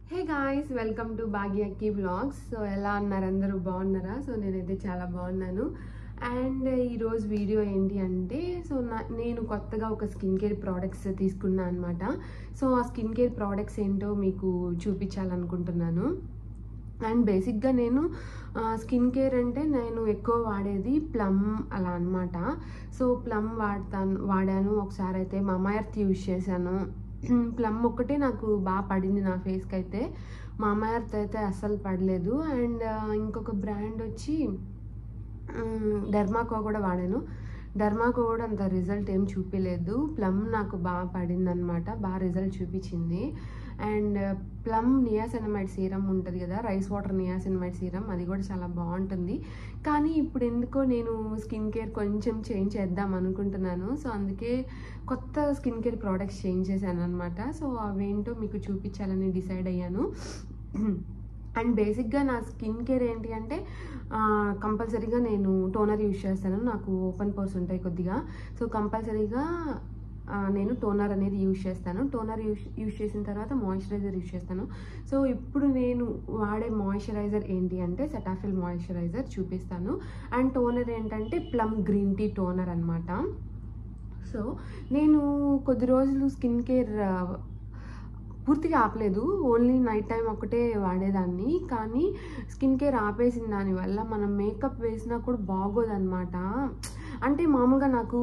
Hey guys, welcome to భాగ్యకి vlogs. So ఎలా ఉన్నారు అందరూ? బాగున్నారా? సో నేనైతే చాలా బాగున్నాను. అండ్ ఈరోజు వీడియో ఏంటి అంటే, సో నేను కొత్తగా ఒక స్కిన్ కేర్ ప్రోడక్ట్స్ తీసుకున్నాను అనమాట. సో ఆ స్కిన్ కేర్ ప్రోడక్ట్స్ ఏంటో మీకు చూపించాలనుకుంటున్నాను. అండ్ బేసిక్గా నేను స్కిన్ కేర్ అంటే నేను ఎక్కువ వాడేది ప్లమ్ అలా అనమాట. సో ప్లమ్ వాడాను ఒకసారి. అయితే మామాఎర్త్ యూజ్ చేశాను. ప్లమ్ ఒక్కటే నాకు బాగా పడింది నా ఫేస్కి. అయితే మామాఎర్త్ అయితే అస్సలు పడలేదు. అండ్ ఇంకొక బ్రాండ్ వచ్చి డెర్మాకో కూడా వాడాను. డెర్మాకో కూడా అంత రిజల్ట్ ఏం చూపించలేదు. ప్లమ్ నాకు బాగా పడింది అనమాట, బాగా రిజల్ట్ చూపించింది. అండ్ ప్లమ్ నియాసినమైడ్ సీరం ఉంటుంది కదా, రైస్ వాటర్ నియాసినమైడ్ సీరం, అది కూడా చాలా బాగుంటుంది. కానీ ఇప్పుడు ఎందుకో నేను స్కిన్ కేర్ కొంచెం చేంజ్ చేద్దాం అనుకుంటున్నాను. సో అందుకే కొత్త స్కిన్ కేర్ ప్రోడక్ట్స్ చేంజ్ చేశాను అనమాట. సో అవేంటో మీకు చూపించాలని డిసైడ్ అయ్యాను. అండ్ బేసిక్గా నా స్కిన్ కేర్ ఏంటి అంటే, కంపల్సరీగా నేను టోనర్ యూజ్ చేస్తాను. నాకు ఓపెన్ పోర్స్ ఉంటాయి కొద్దిగా. సో కంపల్సరీగా నేను టోనర్ అనేది యూజ్ చేస్తాను. టోనర్ యూజ్ చేసిన తర్వాత మాయిశ్చరైజర్ యూజ్ చేస్తాను. సో ఇప్పుడు నేను వాడే మాయిశ్చరైజర్ ఏంటి అంటే సెటాఫిల్ మాయిశ్చరైజర్ చూపిస్తాను. అండ్ టోనర్ ఏంటంటే ప్లమ్ గ్రీన్ టీ టోనర్ అనమాట. సో నేను కొద్ది రోజులు స్కిన్ కేర్ పూర్తిగా ఆపలేదు, ఓన్లీ నైట్ టైం ఒకటే వాడేదాన్ని. కానీ స్కిన్ కేర్ ఆపేసిన దానివల్ల మనం మేకప్ వేసినా కూడా బాగోదన్నమాట. అంటే మామూలుగా నాకు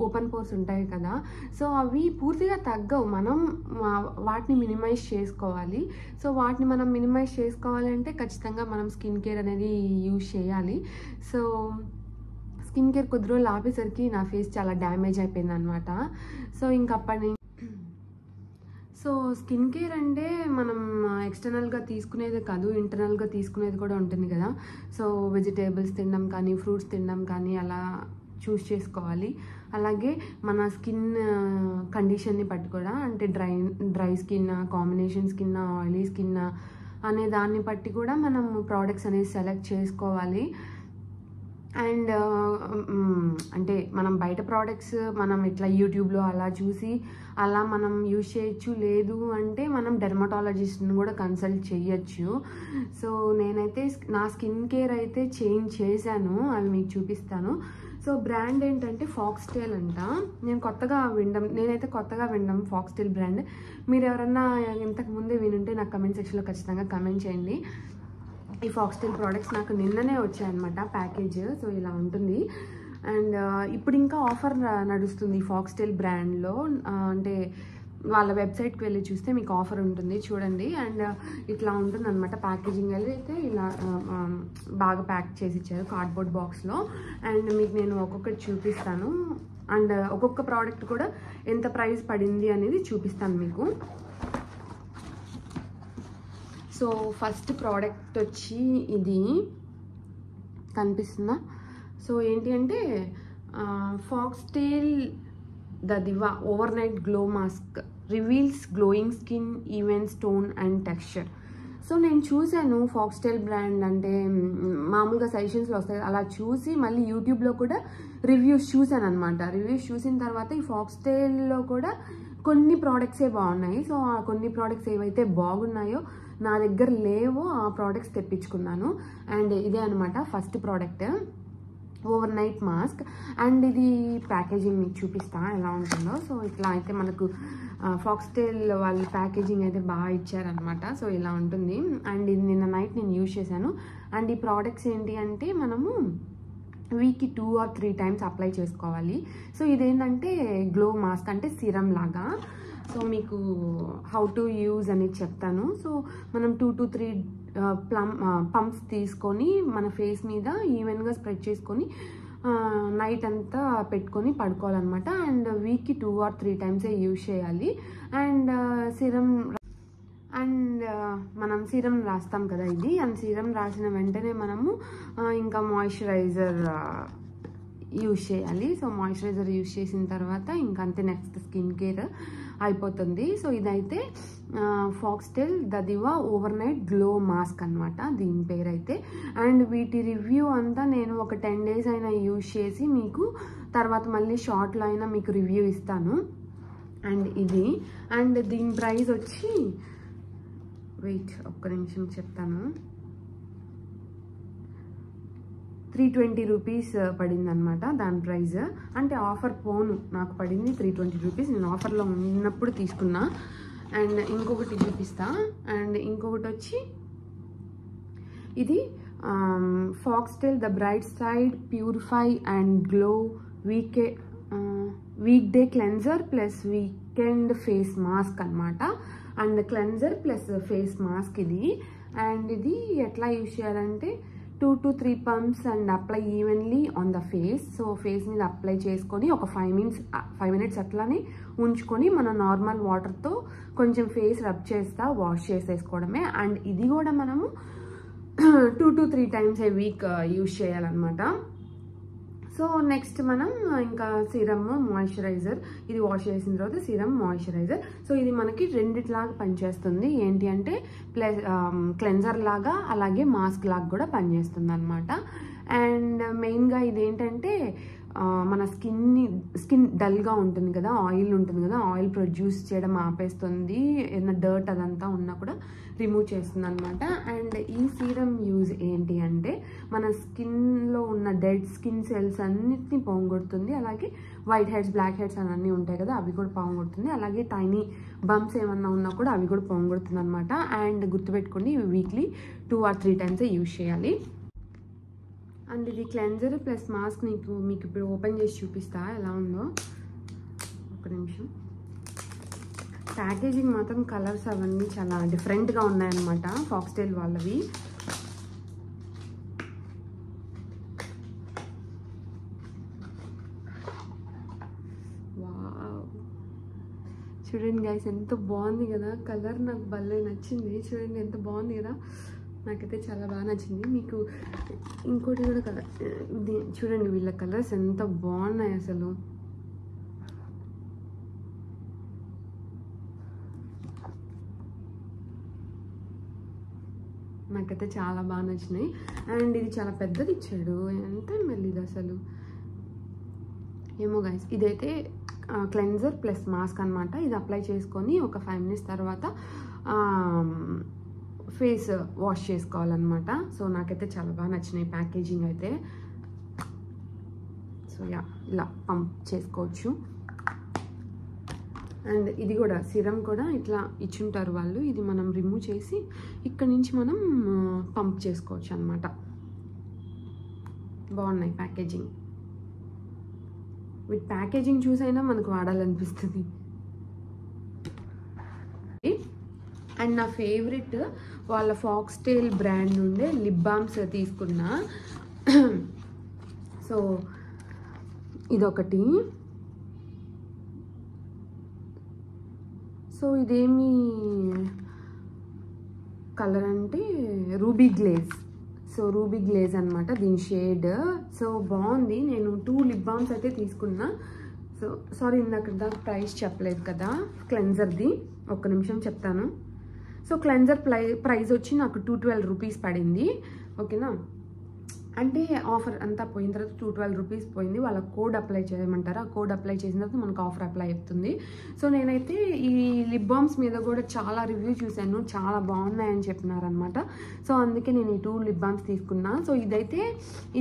ఓపెన్ పోర్స్ ఉంటాయి కదా, సో అవి పూర్తిగా తగ్గవు. మనం వాటిని మినిమైజ్ చేసుకోవాలి. సో వాటిని మనం మినిమైజ్ చేసుకోవాలంటే ఖచ్చితంగా మనం స్కిన్ కేర్ అనేది యూజ్ చేయాలి. సో స్కిన్ కేర్ కొద్ది రోజులు ఆపేసరికి నా ఫేస్ చాలా డ్యామేజ్ అయిపోయింది అనమాట. సో ఇంకప్పటి సో స్కిన్ కేర్ అంటే మనం ఎక్స్టర్నల్గా తీసుకునేది కాదు, ఇంటర్నల్గా తీసుకునేది కూడా ఉంటుంది కదా. సో వెజిటేబుల్స్ తినడం కానీ, ఫ్రూట్స్ తినడం కానీ అలా చూస్ చేసుకోవాలి. అలాగే మన స్కిన్ కండిషన్ని బట్టి కూడా, అంటే dry skin, combination skin, oily skin అనే దాన్ని బట్టి కూడా మనం ప్రోడక్ట్స్ అనేది సెలెక్ట్ చేసుకోవాలి. అండ్ అంటే మనం బయట ప్రోడక్ట్స్ మనం ఇట్లా యూట్యూబ్లో అలా చూసి అలా మనం యూజ్ చేయొచ్చు. లేదు అంటే మనం డెర్మటాలజిస్ట్ని కూడా కన్సల్ట్ చేయొచ్చు. సో నేనైతే నా స్కిన్ కేర్ అయితే చేంజ్ చేశాను, అవి మీకు చూపిస్తాను. సో బ్రాండ్ ఏంటంటే ఫాక్స్టైల్ అంట. నేనైతే కొత్తగా వినడం ఫాక్స్టైల్ బ్రాండ్. మీరు ఎవరన్నా ఇంతకు ముందే వినుంటే నాకు కమెంట్ సెక్షన్లో ఖచ్చితంగా కమెంట్ చేయండి. ఈ ఫాక్స్టైల్ ప్రోడక్ట్స్ నాకు నిన్ననే వచ్చాయన్నమాట ప్యాకేజ్. సో ఇలా ఉంటుంది. అండ్ ఇప్పుడు ఇంకా ఆఫర్ నడుస్తుంది ఫాక్స్టైల్ బ్రాండ్లో. అంటే వాళ్ళ వెబ్సైట్కి వెళ్ళి చూస్తే మీకు ఆఫర్ ఉంటుంది, చూడండి. అండ్ ఇట్లా ఉంటుంది అనమాట ప్యాకేజింగ్. అయితే ఇలా బాగా ప్యాక్ చేసి ఇచ్చారు కార్డ్బోర్డ్ బాక్స్లో. అండ్ మీకు నేను ఒక్కొక్కటి చూపిస్తాను. అండ్ ఒక్కొక్క ప్రోడక్ట్ కూడా ఎంత ప్రైస్ పడింది అనేది చూపిస్తాను మీకు. సో ఫస్ట్ ప్రోడక్ట్ వచ్చి ఇది కనిపిస్తుందా? సో ఏంటి అంటే Foxtale the diva overnight glow mask reveals glowing skin even tone and texture. So నేను చూశాను ఫాక్స్టైల్ బ్రాండ్, అంటే మామూలుగా సజెషన్స్లో వస్తాయి, అలా చూసి మళ్ళీ యూట్యూబ్లో కూడా రివ్యూస్ చూశాను అనమాట. రివ్యూస్ చూసిన తర్వాత ఈ ఫాక్స్టైల్లో కూడా కొన్ని ప్రోడక్ట్సే బాగున్నాయి. సో ఆ కొన్ని ప్రోడక్ట్స్ ఏవైతే బాగున్నాయో నా దగ్గర లేవో ఆ ప్రోడక్ట్స్ తెప్పించుకున్నాను. అండ్ ఇదే అనమాట first product, over night mask. And ఇది ప్యాకేజింగ్ మీకు చూపిస్తా ఎలా ఉంటుందో. సో ఇట్లా అయితే మనకు ఫాక్స్టైల్ వాళ్ళ ప్యాకేజింగ్ అయితే బాగా ఇచ్చారనమాట. సో ఇలా ఉంటుంది. అండ్ ఇది నిన్న నైట్ నేను యూజ్ చేశాను. అండ్ ఈ ప్రోడక్ట్స్ ఏంటి అంటే మనము వీక్కి 2 or 3 times అప్లై చేసుకోవాలి. సో ఇదేంటంటే గ్లో మాస్క్, అంటే సిరం లాగా. సో మీకు హౌ టు యూజ్ అనేది చెప్తాను. సో మనం 2 to 3 పంప్స్ తీసుకొని మన ఫేస్ మీద ఈవెన్గా స్ప్రెడ్ చేసుకొని నైట్ అంతా పెట్టుకొని పడుకోవాలన్నమాట. అండ్ వీక్కి 2 or 3 times యూజ్ చేయాలి. అండ్ మనం సీరం రాస్తాం కదా ఇది. అండ్ సీరం రాసిన వెంటనే మనము ఇంకా మాయిశ్చరైజర్ యూజ్ చేయాలి. సో మాయిశ్చరైజర్ యూజ్ చేసిన తర్వాత ఇంకంతే, నెక్స్ట్ స్కిన్ కేర్ అయిపోతుంది. సో ఇదైతే Foxtale the diva overnight glow mask అనమాట దీని పేరు అయితే. అండ్ వీటి రివ్యూ అంతా నేను ఒక 10 days అయినా యూజ్ చేసి మీకు తర్వాత మళ్ళీ షార్ట్లో అయినా మీకు రివ్యూ ఇస్తాను. అండ్ ఇది, అండ్ దీని ప్రైస్ వచ్చి వెయిట్ ఒక్క నిమిషం చెప్తాను. 320 రూపీస్ పడింది అనమాట దాని ప్రైస్. అంటే ఆఫర్ పోను నాకు పడింది 320 రూపీస్. నేను ఆఫర్లో ఉన్నప్పుడు తీసుకున్నా. అండ్ ఇంకొకటి చూపిస్తా. అండ్ ఇంకొకటి వచ్చి ఇది Foxtale the bright side purify and glow weekday cleanser plus weekend face mask అనమాట. And cleanser plus face mask ఇది. అండ్ ఇది ఎట్లా యూజ్ చేయాలంటే 2 to 3 pumps and apply evenly on the face. So face మీద apply చేసుకొని ఒక 5 minutes అట్లానే ఉంచుకొని మన నార్మల్ వాటర్తో కొంచెం ఫేస్ రబ్ చేస్తా వాష్ చేసేసుకోవడమే. అండ్ ఇది కూడా మనము 2 to 3 times a week use చేయాలన్నమాట. సో నెక్స్ట్ మనం ఇంకా సిరమ్ మాయిశ్చరైజర్, ఇది వాష్ చేసిన తర్వాత సిరమ్ మాయిశ్చరైజర్. సో ఇది మనకి రెండిట్లాగా పనిచేస్తుంది. ఏంటి అంటే క్లెన్జర్ లాగా అలాగే మాస్క్ లాగా కూడా పనిచేస్తుంది అనమాట. అండ్ మెయిన్గా ఇది ఏంటంటే మన స్కిన్ డల్గా ఉంటుంది కదా, ఆయిల్ ఉంటుంది కదా, ఆయిల్ ప్రొడ్యూస్ చేయడం ఆపేస్తుంది. ఏదైనా డర్ట్ అదంతా ఉన్నా కూడా రిమూవ్ చేస్తుంది అనమాట. అండ్ ఈ సీరం యూజ్ ఏంటి అంటే మన స్కిన్లో ఉన్న డెడ్ స్కిన్ సెల్స్ అన్నిటిని పోగొడుతుంది. అలాగే వైట్ హెడ్స్, బ్లాక్ హెడ్స్ అన్నీ ఉంటాయి కదా, అవి కూడా పోగొడుతుంది. అలాగే టైనీ బంప్స్ ఏమన్నా ఉన్నా కూడా అవి కూడా పోగొడుతుంది అనమాట. అండ్ గుర్తుపెట్టుకోండి, వీక్లీ 2 or 3 times యూజ్ చేయాలి. అండ్ ఇది క్లెన్జర్ ప్లస్ మాస్క్ మీకు ఇప్పుడు ఓపెన్ చేసి చూపిస్తా ఎలా ఉందో. ఒక నిమిషం. ప్యాకేజింగ్ మాత్రం కలర్స్ అవన్నీ చాలా డిఫరెంట్గా ఉన్నాయన్నమాట ఫాక్స్టైల్ వాళ్ళవి. వావ్, చూడండి గైస్ ఎంత బాగుంది కదా. కలర్ నాకు భలే నచ్చింది. చూడండి ఎంత బాగుంది కదా, నాకైతే చాలా బాగా నచ్చింది. మీకు ఇంకోటి కూడా కలర్ ఇది చూడండి, వీళ్ళ కలర్స్ ఎంత బాగున్నాయి అసలు. నాకైతే చాలా బాగా నచ్చినాయి. అండ్ ఇది చాలా పెద్దది ఇచ్చాడు. ఎంత మెల్లిది అసలు, ఏమో గైస్. ఇదైతే క్లెన్జర్ ప్లస్ మాస్క్ అనమాట. ఇది అప్లై చేసుకొని ఒక 5 minutes తర్వాత ఫేస్ వాష్ చేసుకోవాలన్నమాట. సో నాకైతే చాలా బాగా నచ్చినాయి ప్యాకేజింగ్ అయితే. సో యా, ఇలా పంప్ చేసుకోవచ్చు. అండ్ ఇది కూడా సిరం కూడా ఇట్లా ఇచ్చుంటారు వాళ్ళు. ఇది మనం రిమూవ్ చేసి ఇక్కడ నుంచి మనం పంప్ చేసుకోవచ్చు అనమాట. బాగున్నాయి ప్యాకేజింగ్. విత్ ప్యాకేజింగ్ చూసైనా మనకు వాడాలనిపిస్తుంది. అండ్ నా ఫేవరెట్ వాళ్ళ ఫాక్స్టైల్ బ్రాండ్ నుండే లిప్ బామ్స్ తీసుకున్నా. సో ఇదొకటి. సో ఇదేమి కలర్ అంటే ruby glaze. So ruby glaze అనమాట దీని షేడ్. సో బాగుంది. నేను 2 లిప్ బామ్స్ అయితే తీసుకున్నా. సో సారీ, ఇందాక ప్రైస్ చెప్పలేదు కదా క్లెన్జర్ది. ఒక్క నిమిషం చెప్తాను. సో క్లెన్జర్ ప్రైస్ వచ్చి నాకు 212 రూపీస్ పడింది. ఓకేనా. అంటే ఆఫర్ అంతా పోయిన తర్వాత 212 రూపీస్ పోయింది. వాళ్ళ కోడ్ అప్లై చేయమంటారు. ఆ కోడ్ అప్లై చేసిన తర్వాత మనకు ఆఫర్ అప్లై అవుతుంది. సో నేనైతే ఈ లిప్ బామ్స్ మీద కూడా చాలా రివ్యూ చూశాను, చాలా బాగున్నాయని చెప్పినారనమాట. సో అందుకే నేను ఈ 2 లిప్ బామ్స్ తీసుకున్నా. సో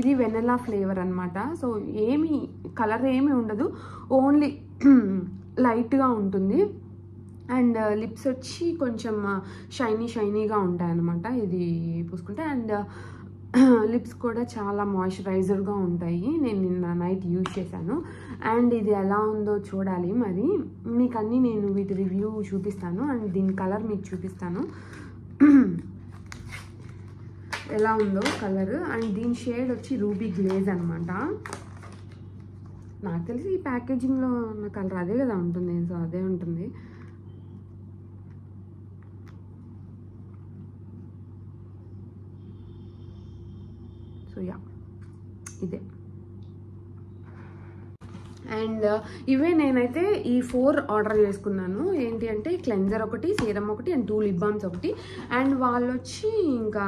ఇది వెనిలా ఫ్లేవర్ అనమాట. సో కలర్ ఏమీ ఉండదు, ఓన్లీ లైట్గా ఉంటుంది. అండ్ లిప్స్ వచ్చి కొంచెం షైనీగా ఉంటాయన్నమాట ఇది పూసుకుంటే. అండ్ లిప్స్ కూడా చాలా మాయిశ్చరైజర్గా ఉంటాయి. నేను నిన్న నైట్ యూజ్ చేశాను. అండ్ ఇది ఎలా ఉందో చూడాలి మరి. మీకు అన్నీ నేను వీటి రివ్యూ చూపిస్తాను. అండ్ దీని కలర్ మీకు చూపిస్తాను ఎలా ఉందో కలర్. అండ్ దీని షేడ్ వచ్చి రూబీ గ్లేజ్ అనమాట. నాకు తెలిసి ఈ ప్యాకేజింగ్లో ఉన్న కలర్ అదే కదా ఉంటుంది. సో అదే ఉంటుంది. సో యా, ఇదే. అండ్ ఇవే నేనైతే ఈ 4 ఆర్డర్ చేసుకున్నాను. ఏంటి అంటే క్లెన్జర్ ఒకటి, సీరం ఒకటి, అండ్ 2 లిప్ బామ్స్ ఒకటి. అండ్ వాళ్ళు వచ్చి ఇంకా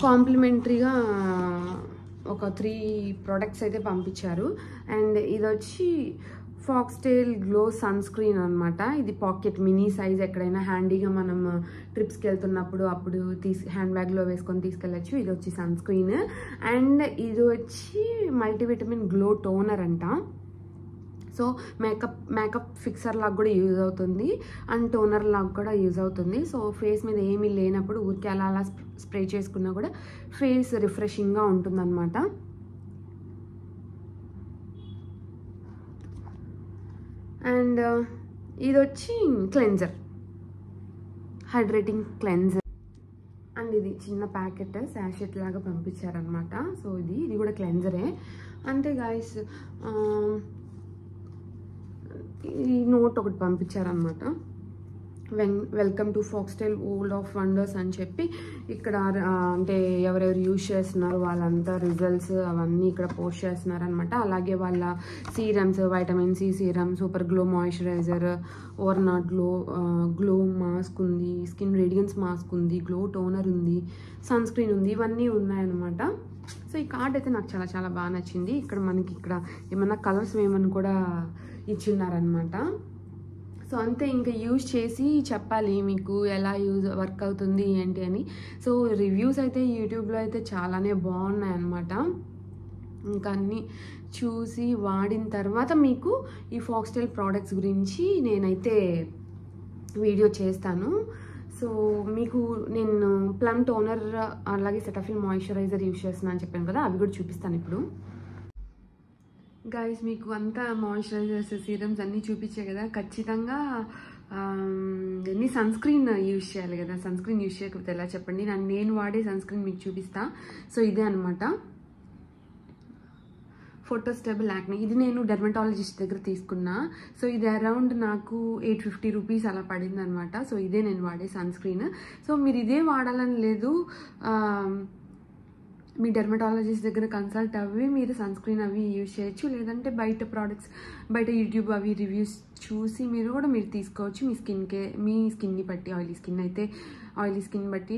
కాంప్లిమెంటరీగా ఒక 3 ప్రోడక్ట్స్ అయితే పంపించారు. అండ్ ఇది వచ్చి ఫాక్స్టైల్ గ్లో సన్ స్క్రీన్ అనమాట. ఇది పాకెట్ మినీ సైజ్, ఎక్కడైనా హ్యాండీగా మనం ట్రిప్స్కి వెళ్తున్నప్పుడు అప్పుడు హ్యాండ్ బ్యాగ్లో వేసుకొని తీసుకెళ్ళచ్చు. ఇది వచ్చి సన్ స్క్రీన్. అండ్ ఇది వచ్చి మల్టీవిటమిన్ గ్లో టోనర్ అంట. సో మేకప్ ఫిక్సర్ లాగా కూడా యూజ్ అవుతుంది అండ్ టోనర్ లాగా కూడా యూజ్ అవుతుంది. సో ఫేస్ మీద ఏమీ లేనప్పుడు ఊరికే అలా స్ప్రే చేసుకున్నా కూడా ఫేస్ రిఫ్రెషింగ్గా ఉంటుందన్నమాట. అండ్ ఇది వచ్చి క్లెన్జర్, హైడ్రేటింగ్ క్లెన్జర్. అండ్ ఇది చిన్న ప్యాకెట్ శాషెట్ లాగా పంపించారనమాట. సో ఇది కూడా క్లెన్జరే. అంటే గైస్ ఈ నోట్ ఒకటి పంపించారనమాట. Welcome to Foxtale world of wonders అని చెప్పి ఇక్కడ అంటే ఎవరెవరు యూజ్ చేస్తున్నారు వాళ్ళంతా రిజల్ట్స్ అవన్నీ ఇక్కడ పోస్ట్ చేస్తున్నారు అనమాట. అలాగే వాళ్ళ serums, vitamin C serum, super glow moisturiser, overnight glow mask ఉంది, స్కిన్ రేడియన్స్ మాస్క్ ఉంది, గ్లో టోనర్ ఉంది, సన్ స్క్రీన్ ఉంది, ఇవన్నీ ఉన్నాయన్నమాట. సో ఈ కార్డ్ అయితే నాకు చాలా చాలా బాగా నచ్చింది. ఇక్కడ మనకి ఇక్కడ ఏమన్నా కలర్స్ ఏమన్నా కూడా ఇచ్చిన్నారనమాట. సో అంతే, ఇంకా యూజ్ చేసి చెప్పాలి మీకు ఎలా వర్క్ అవుతుంది ఏంటి అని. సో రివ్యూస్ అయితే యూట్యూబ్లో అయితే చాలానే బాగున్నాయి అన్నమాట. ఇంకా అన్నీ చూసి వాడిన తర్వాత మీకు ఈ ఫాక్స్టైల్ ప్రోడక్ట్స్ గురించి నేనైతే వీడియో చేస్తాను. సో మీకు నేను ప్లమ్ టోనర్ అలాగే సెటాఫిల్ మాయిశ్చరైజర్ యూజ్ చేస్తున్నాను అని చెప్పాను కదా, అవి కూడా చూపిస్తాను ఇప్పుడు. గైస్ మీకు అంతా మాయిశ్చరైజర్స్ సీరమ్స్ అన్నీ చూపించే కదా, ఖచ్చితంగా సన్ స్క్రీన్ యూజ్ చేయాలి కదా. సన్ స్క్రీన్ యూజ్ చేయకపోతే ఎలా చెప్పండి. నేను వాడే సన్ స్క్రీన్ మీకు చూపిస్తా. సో ఇదే అనమాట, ఫోటోస్టేబుల్ యాక్నే. ఇది నేను డెర్మటాలజిస్ట్ దగ్గర తీసుకున్నా. సో ఇది అరౌండ్ నాకు 850 రూపీస్ అలా పడింది అనమాట. సో ఇదే నేను వాడే సన్ స్క్రీన్. సో మీరు ఇదే వాడాలని లేదు, మీ డెర్మటాలజిస్ట్ దగ్గర కన్సల్ట్ అవ్వి మీరు సన్ స్క్రీన్ అవి యూజ్ చేయొచ్చు. లేదంటే బయట ప్రోడక్ట్స్, బయట యూట్యూబ్ అవి రివ్యూస్ చూసి మీరు తీసుకోవచ్చు. మీ స్కిన్ని బట్టి, ఆయిలీ స్కిన్ అయితే ఆయిలీ స్కిన్ బట్టి,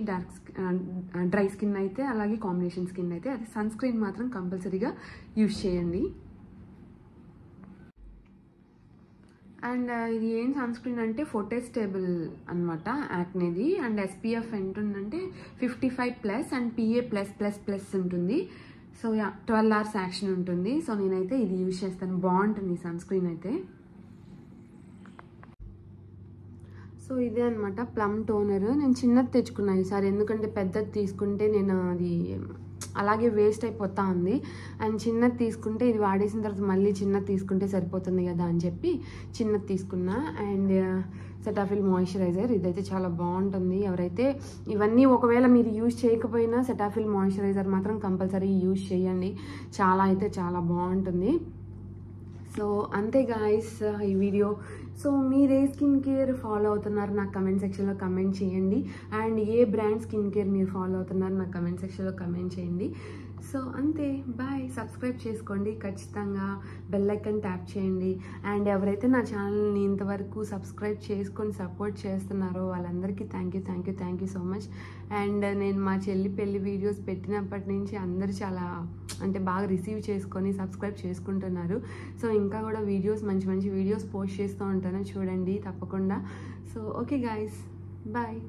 డ్రై స్కిన్ అయితే, అలాగే కాంబినేషన్ స్కిన్ అయితే, అది సన్ స్క్రీన్ మాత్రం కంపల్సరీగా యూజ్ చేయండి. అండ్ ఇది ఏం సన్ స్క్రీన్ అంటే ఫోటోస్టేబుల్ అనమాట యాక్నేది. అండ్ SPF ఎంత ఉందంటే 55+ అండ్ PA+++ ఉంటుంది. సో 12 hours యాక్షన్ ఉంటుంది. సో నేనైతే ఇది యూజ్ చేస్తాను, బాగుంటుంది సన్ స్క్రీన్ అయితే. సో ఇదే అనమాట ప్లమ్ టోనర్. నేను చిన్నది తెచ్చుకున్నాను ఈసారి, ఎందుకంటే పెద్దది తీసుకుంటే నేను అది అలాగే వేస్ట్ అయిపోతా ఉంది. అండ్ చిన్నది తీసుకుంటే ఇది వాడేసిన తర్వాత మళ్ళీ చిన్నది తీసుకుంటే సరిపోతుంది కదా అని చెప్పి చిన్నది తీసుకున్నా. అండ్ సెటాఫిల్ మాయిశ్చరైజర్ ఇదైతే చాలా బాగుంటుంది. ఎవరైతే ఇవన్నీ ఒకవేళ మీరు యూజ్ చేయకపోయినా సెటాఫిల్ మాయిశ్చరైజర్ మాత్రం కంపల్సరీ యూజ్ చేయండి, చాలా అయితే చాలా బాగుంటుంది. సో అంతే గాయస్ ఈ వీడియో. సో మీరు ఏ స్కిన్ కేర్ ఫాలో అవుతున్నారు నాకు కమెంట్ సెక్షన్లో కమెంట్ చేయండి. And A brand skin care మీరు ఫాలో అవుతున్నారు నాకు కమెంట్ సెక్షన్లో కమెంట్ చేయండి. సో అంతే, బాయ్. సబ్స్క్రైబ్ చేసుకోండి ఖచ్చితంగా, బెల్ ఐకాన్ ట్యాప్ చేయండి. అండ్ ఎవరైతే నా ఛానల్ని ఇంతవరకు సబ్స్క్రైబ్ చేసుకొని సపోర్ట్ చేస్తున్నారో వాళ్ళందరికీ thank you so much. And నేను మా చెల్లి పెళ్లి వీడియోస్ పెట్టినప్పటి నుంచి అందరూ చాలా అంటే బాగా రిసీవ్ చేసుకొని సబ్స్క్రైబ్ చేసుకుంటున్నారు. సో ఇంకా కూడా మంచి మంచి వీడియోస్ పోస్ట్ చేస్తూ ఉంటాను, చూడండి తప్పకుండా. So okay guys, bye.